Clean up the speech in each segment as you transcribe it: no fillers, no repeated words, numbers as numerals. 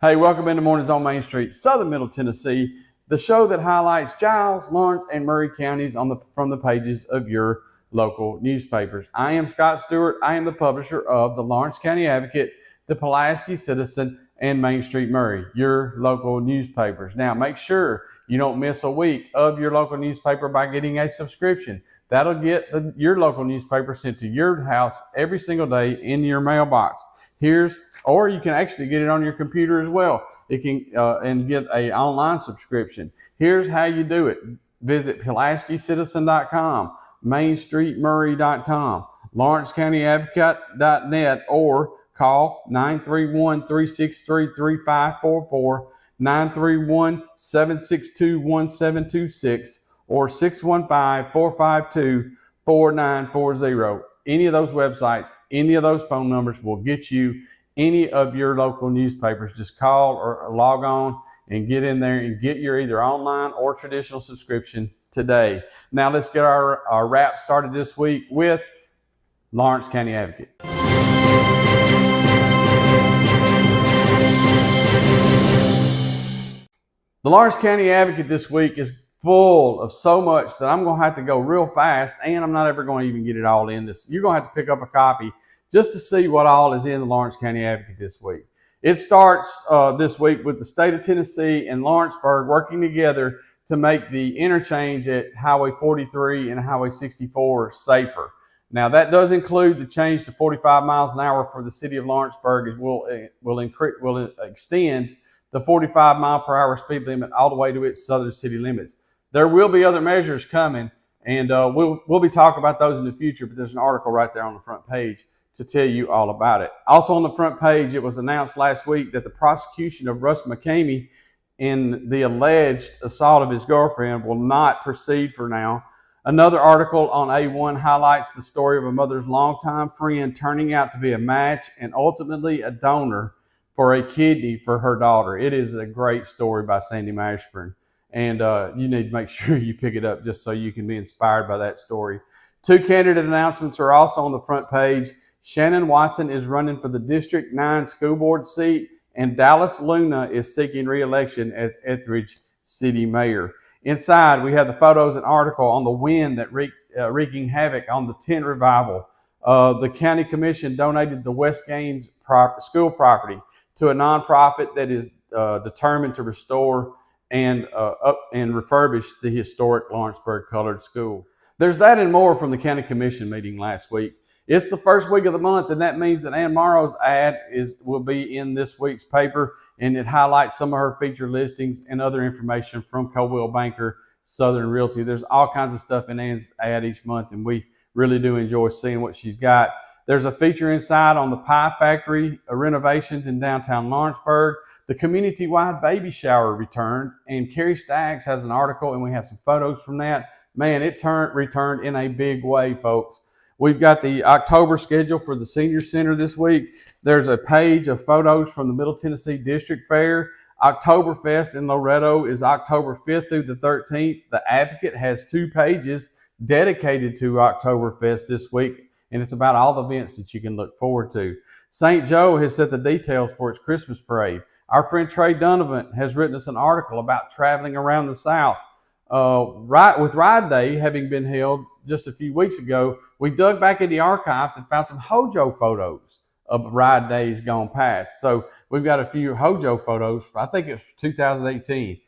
Hey, welcome into Mornings on Main Street, Southern Middle Tennessee, the show that highlights Giles, Lawrence, and Maury counties from the pages of your local newspapers. I am Scott Stewart. I am the publisher of the Lawrence County Advocate, the Pulaski Citizen, and Main Street Maury, your local newspapers. Now, make sure you don't miss a week of your local newspaper by getting a subscription. That'll get your local newspaper sent to your house every single day in your mailbox. Or you can actually get it on your computer as well. It can and get an online subscription. Here's how you do it. Visit PulaskiCitizen.com, MainStreetMurray.com, LawrenceCountyAdvocate.net, or call 931-363-3544, 931-762-1726, or 615-452-4940. Any of those websites, any of those phone numbers will get you any of your local newspapers. Just call or log on and get in there and get your either online or traditional subscription today. Now let's get our wrap started this week with Lawrence County Advocate. The Lawrence County Advocate this week is full of so much that I'm going to have to go real fast, and I'm not ever going to even get it all in this. You're going to have to pick up a copy just to see what all is in the Lawrence County Advocate this week. It starts this week with the state of Tennessee and Lawrenceburg working together to make the interchange at Highway 43 and Highway 64 safer. Now, that does include the change to 45 miles an hour for the city of Lawrenceburg, as will extend the 45 mile per hour speed limit all the way to its southern city limits. There will be other measures coming, and we'll be talking about those in the future, but there's an article right there on the front page to tell you all about it. Also on the front page, it was announced last week that the prosecution of Russ McCamey in the alleged assault of his girlfriend will not proceed for now. Another article on A1 highlights the story of a mother's longtime friend turning out to be a match and ultimately a donor for a kidney for her daughter. It is a great story by Sandy Mashburn, and you need to make sure you pick it up just so you can be inspired by that story. Two candidate announcements are also on the front page. Shannon Watson is running for the District 9 school board seat, and Dallas Luna is seeking re-election as Etheridge City Mayor. Inside, we have the photos and article on the wind that wreaking havoc on the tent revival. The county commission donated the West Gaines school property to a nonprofit that is determined to restore and refurbish the historic Lawrenceburg Colored School. There's that and more from the county commission meeting last week. It's the first week of the month, and that means that Ann Morrow's ad will be in this week's paper, and it highlights some of her featured listings and other information from Coldwell Banker Southern Realty. There's all kinds of stuff in Ann's ad each month, and we really do enjoy seeing what she's got. There's a feature inside on the Pie Factory renovations in downtown Lawrenceburg. The community-wide baby shower returned, and Carrie Staggs has an article, and we have some photos from that. Man, it returned in a big way, folks. We've got the October schedule for the Senior Center this week. There's a page of photos from the Middle Tennessee District Fair. Oktoberfest in Loretto is October 5th through the 13th. The Advocate has 2 pages dedicated to Oktoberfest this week, and it's about all the events that you can look forward to. St. Joe has set the details for its Christmas parade. Our friend Trey Donovan has written us an article about traveling around the South. With Ride Day having been held just a few weeks ago, we dug back in the archives and found some Hojo photos of Ride Days gone past. So we've got a few Hojo photos. I think it's 2018.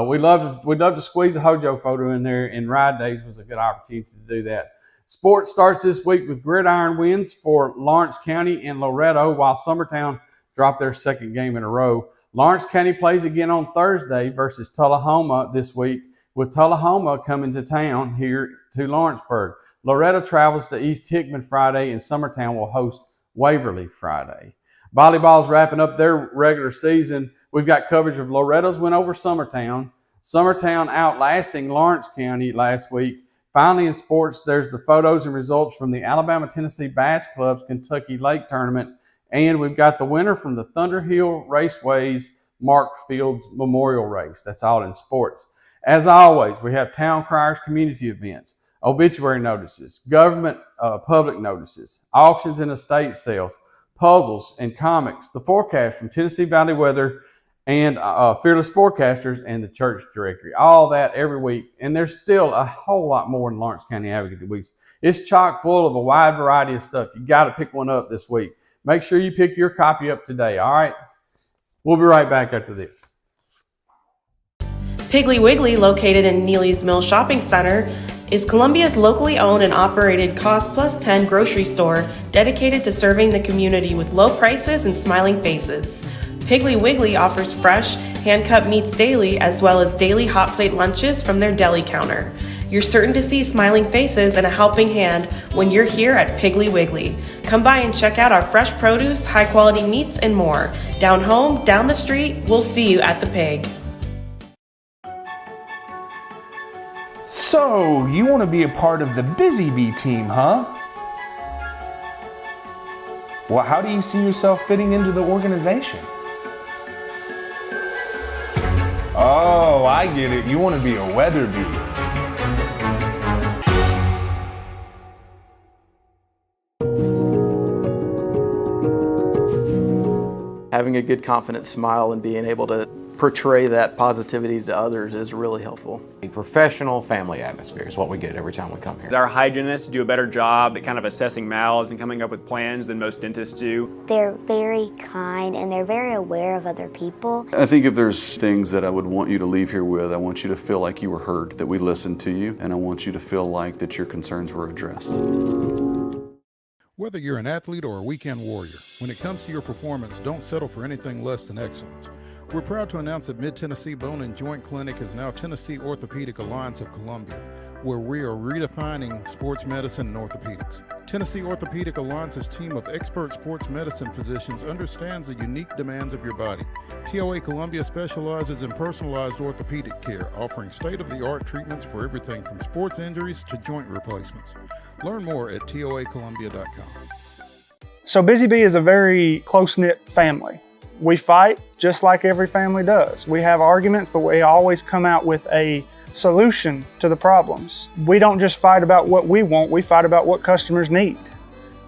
We'd love to squeeze a Hojo photo in there, and Ride Days was a good opportunity to do that. Sports starts this week with gridiron wins for Lawrence County and Loretto, while Summertown dropped their second game in a row. Lawrence County plays again on Thursday versus Tullahoma this week, with Tullahoma coming to town here to Lawrenceburg. Loretto travels to East Hickman Friday, and Summertown will host Waverly Friday. Volleyball's wrapping up their regular season. We've got coverage of Loretto's win over Summertown, Summertown outlasting Lawrence County last week. Finally, in sports, there's the photos and results from the Alabama-Tennessee Bass Club's Kentucky Lake Tournament, and we've got the winner from the Thunderhill Raceway's Mark Fields Memorial Race. That's all in sports. As always, we have town criers, community events, obituary notices, government public notices, auctions and estate sales, puzzles and comics, the forecast from Tennessee Valley Weather, and Fearless Forecasters and the Church Directory. All that every week. And there's still a whole lot more in Lawrence County Advocate weeks. It's chock full of a wide variety of stuff. You got to pick one up this week. Make sure you pick your copy up today, all right? We'll be right back after this. Piggly Wiggly, located in Neely's Mill Shopping Center, is Columbia's locally owned and operated Cost Plus 10 grocery store dedicated to serving the community with low prices and smiling faces. Piggly Wiggly offers fresh, hand-cut meats daily, as well as daily hot plate lunches from their deli counter. You're certain to see smiling faces and a helping hand when you're here at Piggly Wiggly. Come by and check out our fresh produce, high-quality meats, and more. Down home, down the street, we'll see you at the Pig. So, you want to be a part of the Busy Bee team, huh? Well, how do you see yourself fitting into the organization? Oh, I get it. You want to be a weather bee. Having a good, confident smile and being able to portray that positivity to others is really helpful. A professional family atmosphere is what we get every time we come here. Our hygienists do a better job at kind of assessing mouths and coming up with plans than most dentists do. They're very kind and they're very aware of other people. I think if there's things that I would want you to leave here with, I want you to feel like you were heard, that we listened to you, and I want you to feel like that your concerns were addressed. Whether you're an athlete or a weekend warrior, when it comes to your performance, don't settle for anything less than excellence. We're proud to announce that Mid-Tennessee Bone and Joint Clinic is now Tennessee Orthopedic Alliance of Columbia, where we are redefining sports medicine and orthopedics. Tennessee Orthopedic Alliance's team of expert sports medicine physicians understands the unique demands of your body. TOA Columbia specializes in personalized orthopedic care, offering state-of-the-art treatments for everything from sports injuries to joint replacements. Learn more at toacolumbia.com. So Busy Bee is a very close-knit family. We fight just like every family does. We have arguments, but we always come out with a solution to the problems. We don't just fight about what we want, we fight about what customers need.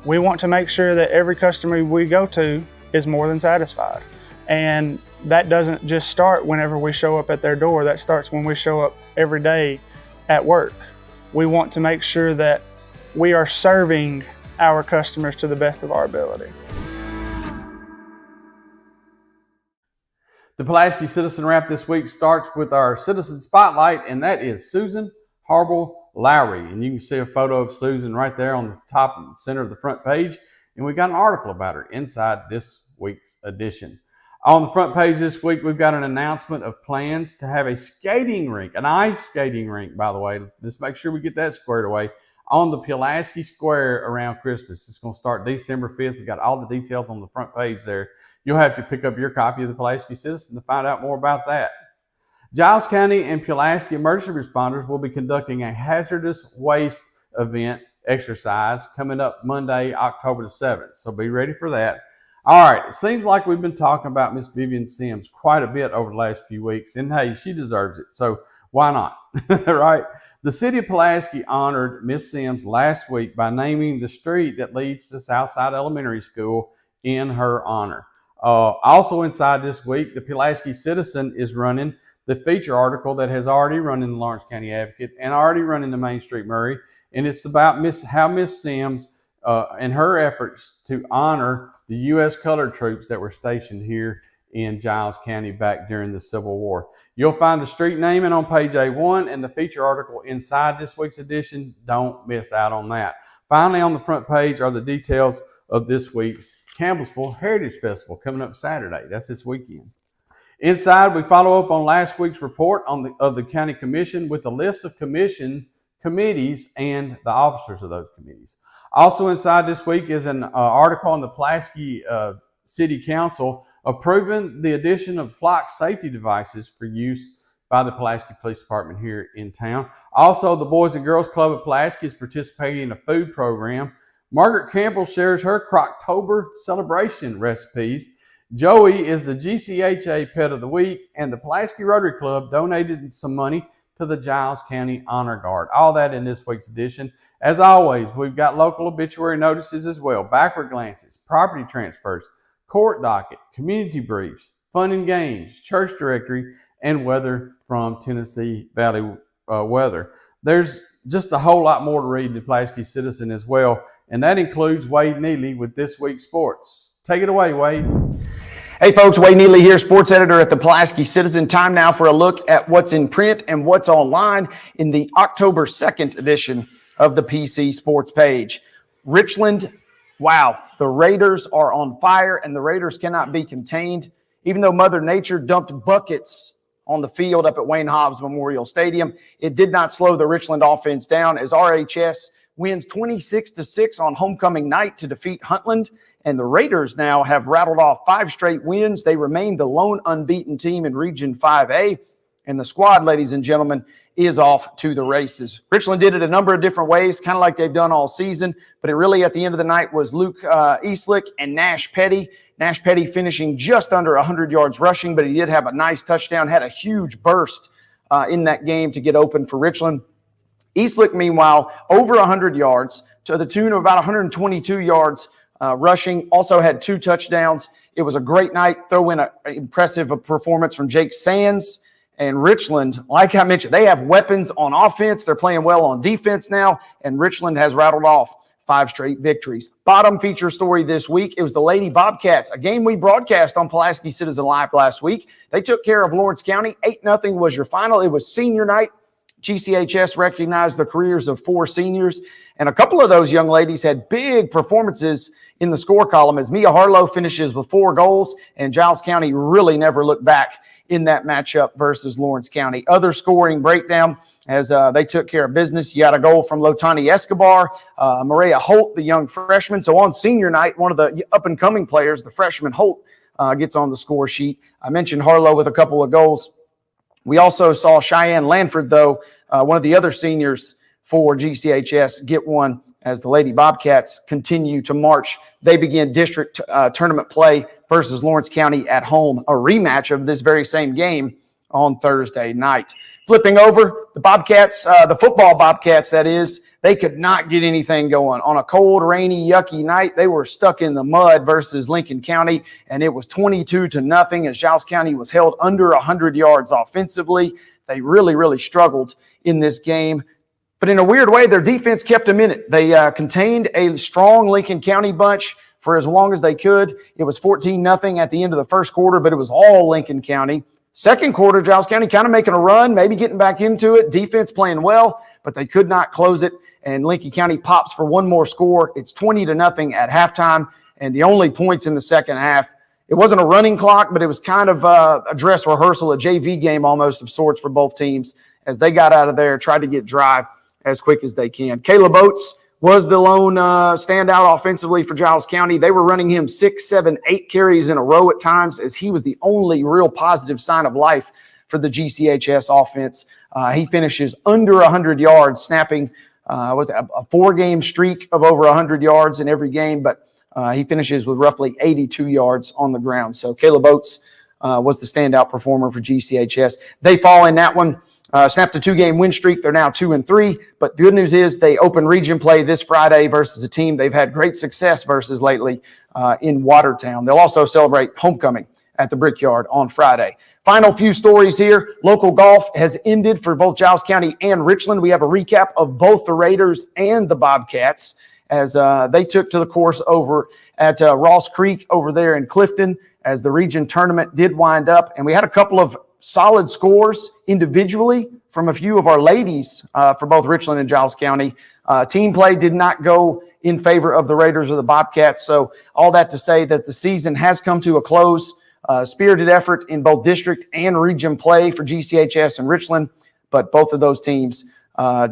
We want to make sure that every customer we go to is more than satisfied. And that doesn't just start whenever we show up at their door, that starts when we show up every day at work. We want to make sure that we are serving our customers to the best of our ability. The Pulaski Citizen Wrap this week starts with our Citizen Spotlight, and that is Susan Harble Lowry. And you can see a photo of Susan right there on the top and center of the front page. And we got an article about her inside this week's edition. On the front page this week, we've got an announcement of plans to have a skating rink, an ice skating rink, by the way. Let's make sure we get that squared away on the Pulaski Square around Christmas. It's going to start December 5th. We've got all the details on the front page there. You'll have to pick up your copy of the Pulaski Citizen to find out more about that. Giles County and Pulaski emergency responders will be conducting a hazardous waste event exercise coming up Monday, October the 7th. So be ready for that. All right, it seems like we've been talking about Miss Vivian Sims quite a bit over the last few weeks, and hey, she deserves it. So why not? Right? The city of Pulaski honored Miss Sims last week by naming the street that leads to Southside Elementary School in her honor. Also inside this week, the Pulaski Citizen is running the feature article that has already run in the Lawrence County Advocate and already run in the Main Street Maury, and it's about how Miss Sims and her efforts to honor the U.S. colored troops that were stationed here in Giles County back during the Civil War. You'll find the street naming on page A1 and the feature article inside this week's edition. Don't miss out on that. Finally, on the front page are the details of this week's Campbellsville Heritage Festival coming up Saturday. That's this weekend. Inside, we follow up on last week's report of the county commission with a list of committees and the officers of those committees. Also inside this week is an article on the Pulaski City Council approving the addition of flock safety devices for use by the Pulaski Police Department here in town. Also, the Boys and Girls Club of Pulaski is participating in a food program. Margaret Campbell shares her Croctober celebration recipes. Joey is the GCHA Pet of the Week, and the Pulaski Rotary Club donated some money to the Giles County Honor Guard. All that in this week's edition. As always, we've got local obituary notices as well, backward glances, property transfers, court docket, community briefs, fun and games, church directory, and weather from Tennessee Valley Weather. There's just a whole lot more to read in the Pulaski Citizen as well, and that includes Wade Neely with this week's sports. Take it away, Wade. Hey folks, Wade Neely here, sports editor at the Pulaski Citizen. Time now for a look at what's in print and what's online in the October 2nd edition of the PC Sports page. Richland, wow, the Raiders are on fire and the Raiders cannot be contained. Even though Mother Nature dumped buckets on the field up at Wayne Hobbs Memorial Stadium, it did not slow the Richland offense down as RHS wins 26-6 on homecoming night to defeat Huntland. And the Raiders now have rattled off 5 straight wins. They remain the lone unbeaten team in Region 5A. And the squad, ladies and gentlemen, is off to the races. Richland did it a number of different ways, kind of like they've done all season. But it really, at the end of the night, was Luke Eastlick and Nash Petty. Nash Petty finishing just under 100 yards rushing, but he did have a nice touchdown, had a huge burst in that game to get open for Richland. Eastlick, meanwhile, over 100 yards to the tune of about 122 yards rushing, also had 2 touchdowns. It was a great night. Throw in an impressive performance from Jake Sands. And Richland, like I mentioned, they have weapons on offense. They're playing well on defense now, and Richland has rattled off 5 straight victories. Bottom feature story this week, it was the Lady Bobcats, a game we broadcast on Pulaski Citizen Live last week. They took care of Lawrence County. 8-0 was your final. It was senior night. GCHS recognized the careers of 4 seniors, and a couple of those young ladies had big performances in the score column as Mia Harlow finishes with 4 goals, and Giles County really never looked back in that matchup versus Lawrence County. Other scoring breakdown as they took care of business. You had a goal from Lotani Escobar, Maria Holt, the young freshman. So on senior night, one of the up-and-coming players, the freshman Holt, gets on the score sheet. I mentioned Harlow with a couple of goals. We also saw Cheyenne Lanford, though, one of the other seniors for GCHS, get one as the Lady Bobcats continue to march. They begin district tournament play versus Lawrence County at home, a rematch of this very same game on Thursday night. Flipping over, the Bobcats, the football Bobcats, that is, they could not get anything going. On a cold, rainy, yucky night, they were stuck in the mud versus Lincoln County, and it was 22-0 as Giles County was held under 100 yards offensively. They really, really struggled in this game. But in a weird way, their defense kept them in it. They contained a strong Lincoln County bunch for as long as they could. It was 14-0 at the end of the first quarter, but it was all Lincoln County. Second quarter, Giles County kind of making a run, maybe getting back into it. Defense playing well, but they could not close it. And Lincoln County pops for one more score. It's 20-0 at halftime. And the only points in the second half, it wasn't a running clock, but it was kind of a dress rehearsal, a JV game almost of sorts for both teams as they got out of there, tried to get dry as quick as they can. Caleb Oates was the lone standout offensively for Giles County. They were running him 6, 7, 8 carries in a row at times as he was the only real positive sign of life for the GCHS offense. He finishes under 100 yards, snapping a 4-game streak of over 100 yards in every game, but he finishes with roughly 82 yards on the ground. So Caleb Oates was the standout performer for GCHS. They fall in that one. Snapped a 2-game win streak. They're now 2-3. But the good news is they open region play this Friday versus a team they've had great success versus lately in Watertown. They'll also celebrate homecoming at the Brickyard on Friday. Final few stories here. Local golf has ended for both Giles County and Richland. We have a recap of both the Raiders and the Bobcats as they took to the course over at Ross Creek over there in Clifton as the region tournament did wind up. And we had a couple of solid scores individually from a few of our ladies for both Richland and Giles County. Team play did not go in favor of the Raiders or the Bobcats. So all that to say that the season has come to a close. Spirited effort in both district and region play for GCHS and Richland, but both of those teams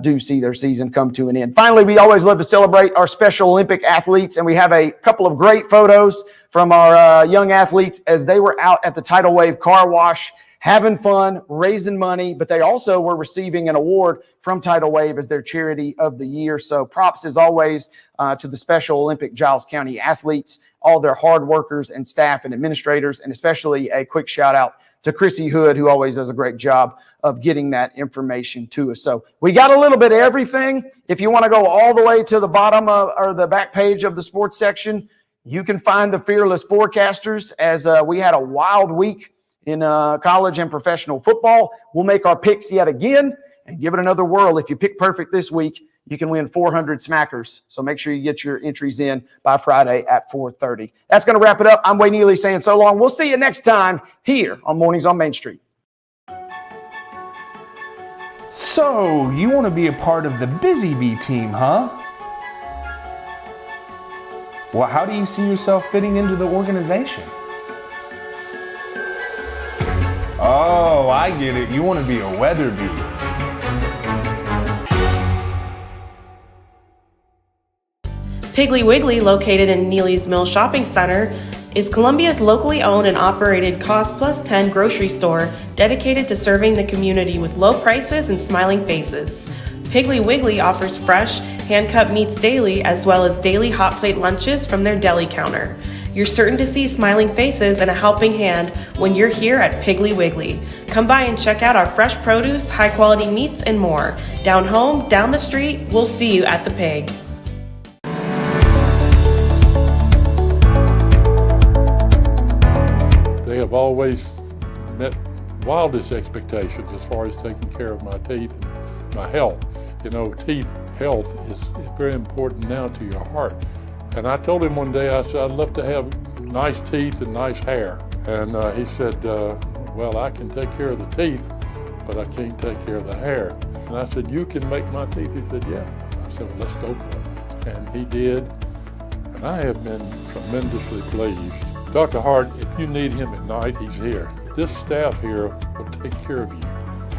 do see their season come to an end. Finally, we always love to celebrate our Special Olympic athletes, and we have a couple of great photos from our young athletes as they were out at the Tidal Wave Car Wash having fun, raising money, but they also were receiving an award from Tidal Wave as their charity of the year. So props as always to the Special Olympic Giles County athletes, all their hard workers and staff and administrators, and especially a quick shout out to Chrissy Hood, who always does a great job of getting that information to us. So we got a little bit of everything. If you want to go all the way to the bottom or the back page of the sports section, You can find the Fearless Forecasters as we had a wild week in college and professional football. We'll make our picks yet again and give it another whirl. If you pick perfect this week, you can win 400 smackers. So make sure you get your entries in by Friday at 4:30. That's going to wrap it up. I'm Wayne Neely saying so long. We'll see you next time here on Mornings on Main Street. So, you want to be a part of the Busy Bee team, huh? Well, how do you see yourself fitting into the organization? Oh, I get it. You want to be a weather bee. Piggly Wiggly, located in Neely's Mill Shopping Center, is Columbia's locally owned and operated Cost Plus 10 grocery store dedicated to serving the community with low prices and smiling faces. Piggly Wiggly offers fresh, hand-cut meats daily as well as daily hot plate lunches from their deli counter. You're certain to see smiling faces and a helping hand when you're here at Piggly Wiggly. Come by and check out our fresh produce, high-quality meats, and more. Down home, down the street, we'll see you at the Pig. They have always met wildest expectations as far as taking care of my teeth and my health. You know, teeth health is very important now to your heart. And I told him one day, I said, I'd love to have nice teeth and nice hair. And he said, well, I can take care of the teeth, but I can't take care of the hair. And I said, you can make my teeth? He said, yeah. I said, well, let's go for it. And he did. And I have been tremendously pleased. Dr. Hart, if you need him at night, he's here. This staff here will take care of you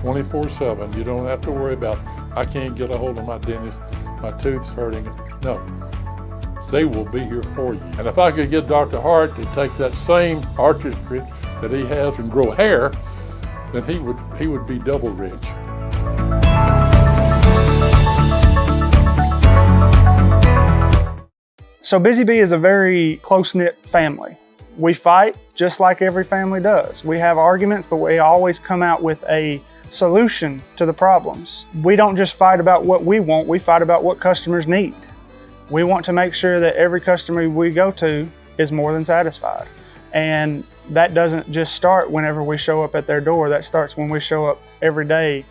24/7. You don't have to worry about, I can't get a hold of my dentist, my tooth's hurting. No, they will be here for you. And if I could get Dr. Hart to take that same artistry that he has and grow hair, then he would be double rich. So Busy Bee is a very close-knit family. We fight just like every family does. We have arguments, but we always come out with a solution to the problems. We don't just fight about what we want, we fight about what customers need. We want to make sure that every customer we go to is more than satisfied. And that doesn't just start whenever we show up at their door, that starts when we show up every day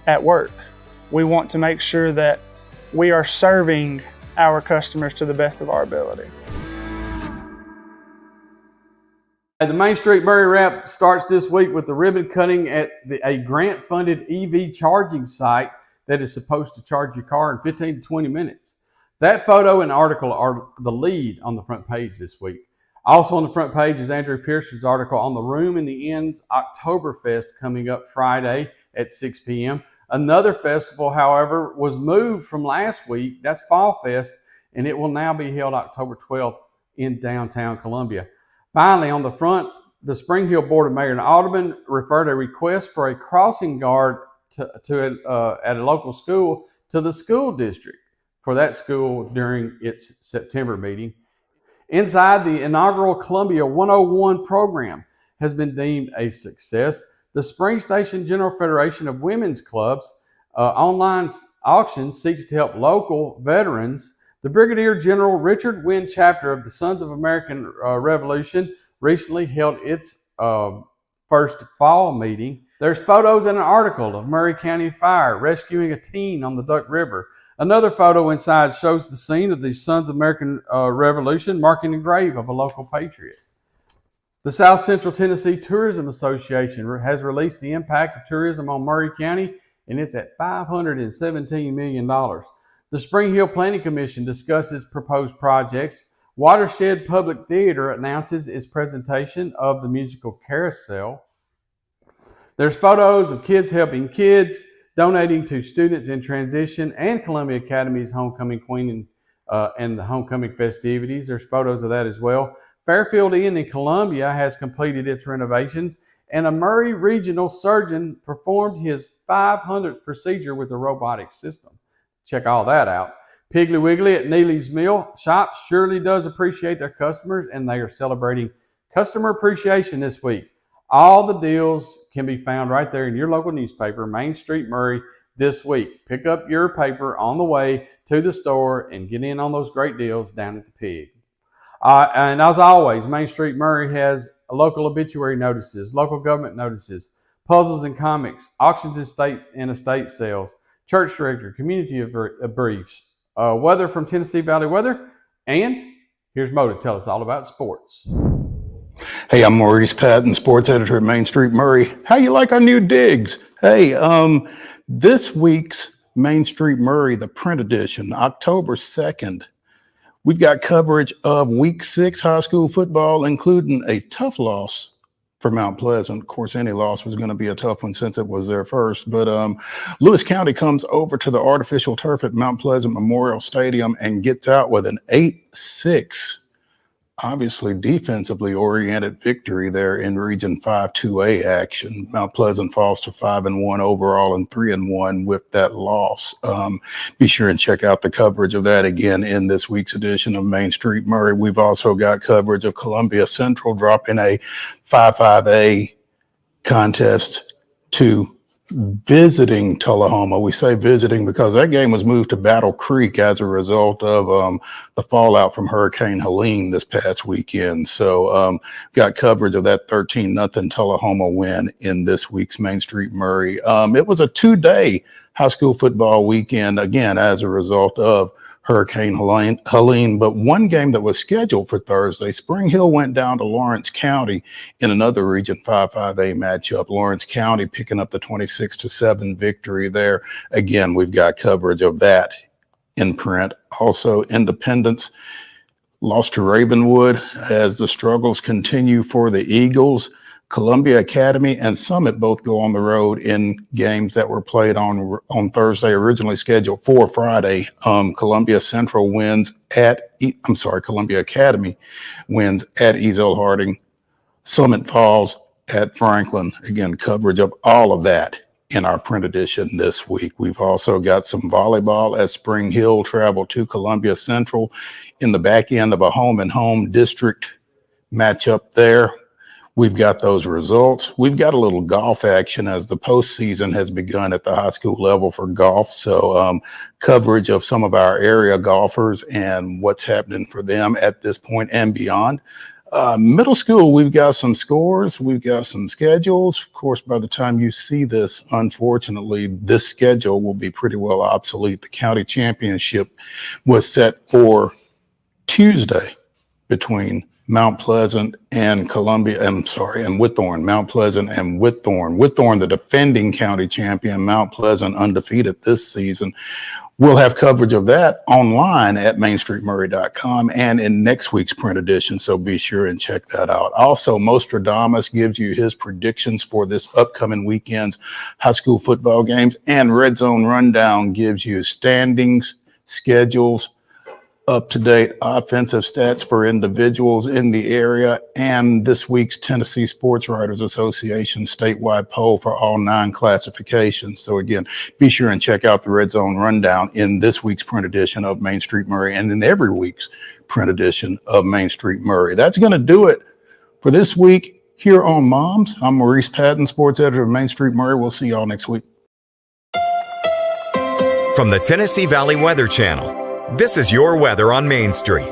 at work. We want to make sure that we are serving our customers to the best of our ability. The Main Street Maury Wrap starts this week with the ribbon cutting at a grant-funded EV charging site that is supposed to charge your car in 15 to 20 minutes. That photo and article are the lead on the front page this week. Also on the front page is Andrew Pearson's article on the Room in the Inn's Oktoberfest coming up Friday at 6 p.m. Another festival, however, was moved from last week. That's Fall Fest, and it will now be held October 12th in downtown Columbia. Finally, on the front, the Spring Hill Board of Mayor and Aldermen referred a request for a crossing guard at a local school to the school district for that school during its September meeting. Inside, the inaugural Columbia 101 program has been deemed a success. The Spring Station General Federation of Women's Clubs online auction seeks to help local veterans. The Brigadier General Richard Wynn chapter of the Sons of American Revolution recently held its first fall meeting. There's photos and an article of Maury County Fire rescuing a teen on the Duck River. Another photo inside shows the scene of the Sons of American Revolution marking the grave of a local patriot. The South Central Tennessee Tourism Association has released the impact of tourism on Maury County, and it's at $517 million. The Spring Hill Planning Commission discusses proposed projects. Watershed Public Theater announces its presentation of the musical Carousel. There's photos of kids helping kids, donating to students in transition, and Columbia Academy's Homecoming Queen and the homecoming festivities. There's photos of that as well. Fairfield Inn in Columbia has completed its renovations, and a Maury regional surgeon performed his 500th procedure with a robotic system. Check all that out. Piggly Wiggly at Neely's Mill Shop surely does appreciate their customers, and they are celebrating Customer Appreciation this week. All the deals can be found right there in your local newspaper, Main Street Maury, this week. Pick up your paper on the way to the store and get in on those great deals down at the Pig. And as always, Main Street Maury has local obituary notices, local government notices, puzzles and comics, auctions and estate sales, church directory, community briefs, weather from Tennessee Valley Weather, and here's Mo to tell us all about sports. Hey, I'm Maurice Patton, sports editor at Main Street Maury. How you like our new digs? Hey, this week's Main Street Maury, the print edition, October 2nd. We've got coverage of Week 6 high school football, including a tough loss for Mount Pleasant. Of course, any loss was going to be a tough one since it was their first. But Lewis County comes over to the artificial turf at Mount Pleasant Memorial Stadium and gets out with an 8-6, obviously defensively oriented victory there in Region 5-2A action. Mount Pleasant falls to 5-1 overall and 3-1 with that loss. Be sure and check out the coverage of that again in this week's edition of Main Street Maury. We've also got coverage of Columbia Central dropping a 5-5A contest to visiting Tullahoma. We say visiting because that game was moved to Battle Creek as a result of the fallout from Hurricane Helene this past weekend. So got coverage of that 13-0 Tullahoma win in this week's Main Street Maury. It was a 2-day high school football weekend, again, as a result of Hurricane Helene, but one game that was scheduled for Thursday, Spring Hill went down to Lawrence County in another Region 5-5A matchup. Lawrence County picking up the 26-7 victory there. Again, we've got coverage of that in print. Also, Independence lost to Ravenwood as the struggles continue for the Eagles. Columbia Academy and Summit both go on the road in games that were played on Thursday, originally scheduled for Friday. Columbia Academy wins at Ezel Harding. Summit falls at Franklin. Again, coverage of all of that in our print edition this week. We've also got some volleyball as Spring Hill travel to Columbia Central in the back end of a home-and-home district matchup there. We've got those results. We've got a little golf action as the postseason has begun at the high school level for golf. So coverage of some of our area golfers and what's happening for them at this point and beyond. Middle school, we've got some scores. We've got some schedules. Of course, by the time you see this, unfortunately, this schedule will be pretty well obsolete. The county championship was set for Tuesday between Mount Pleasant and Whitthorne. Mount Pleasant and Whitthorne. Whitthorne, the defending county champion. Mount Pleasant, undefeated this season. We'll have coverage of that online at mainstreetmaury.com and in next week's print edition, so be sure and check that out. Also, Mostradamus gives you his predictions for this upcoming weekend's high school football games, and Red Zone Rundown gives you standings, schedules, up-to-date offensive stats for individuals in the area, and this week's Tennessee Sports Writers Association statewide poll for all 9 classifications. So again, be sure and check out the Red Zone Rundown in this week's print edition of Main Street Maury and in every week's print edition of Main Street Maury. That's going to do it for this week here on Moms. I'm Maurice Patton, sports editor of Main Street Maury. We'll see y'all next week. From the Tennessee Valley Weather Channel, this is your weather on Main Street.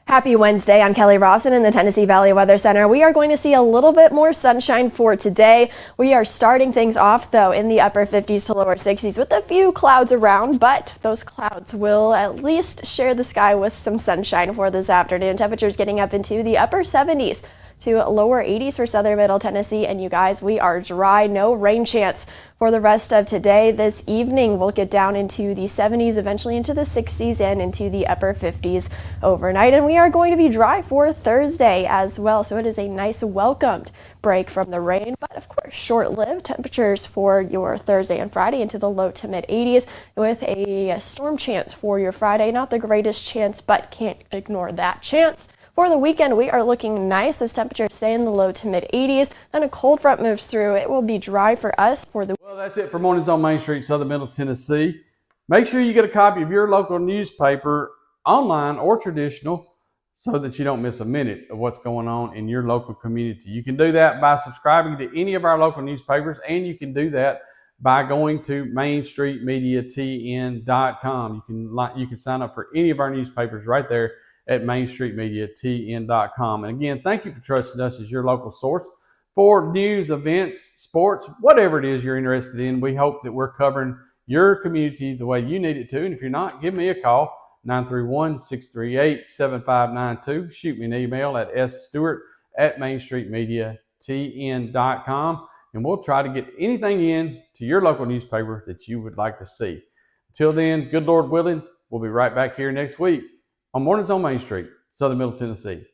Happy Wednesday. I'm Kelly Rawson in the Tennessee Valley Weather Center. We are going to see a little bit more sunshine for today. We are starting things off, though, in the upper 50s to lower 60s with a few clouds around, but those clouds will at least share the sky with some sunshine for this afternoon. Temperatures getting up into the upper 70s to lower 80s for southern middle Tennessee. And you guys, we are dry, no rain chance for the rest of today. This evening we'll get down into the 70s, eventually into the 60s and into the upper 50s overnight. And we are going to be dry for Thursday as well. So it is a nice welcomed break from the rain, but of course short-lived. Temperatures for your Thursday and Friday into the low to mid 80s with a storm chance for your Friday. Not the greatest chance, but can't ignore that chance. For the weekend, we are looking nice as temperatures stay in the low to mid 80s. Then a cold front moves through. It will be dry for us for the. Well, that's it for Mornings on Main Street, Southern Middle Tennessee. Make sure you get a copy of your local newspaper, online or traditional, so that you don't miss a minute of what's going on in your local community. You can do that by subscribing to any of our local newspapers, and you can do that by going to mainstreetmediatn.com. You can sign up for any of our newspapers right there at mainstreetmediatn.com. And again, thank you for trusting us as your local source for news, events, sports, whatever it is you're interested in. We hope that we're covering your community the way you need it to. And if you're not, give me a call, 931-638-7592. Shoot me an email at sstewart@mainstreetmediatn.com. And we'll try to get anything in to your local newspaper that you would like to see. Until then, good Lord willing, we'll be right back here next week on Mornings on Main Street, Southern Middle Tennessee.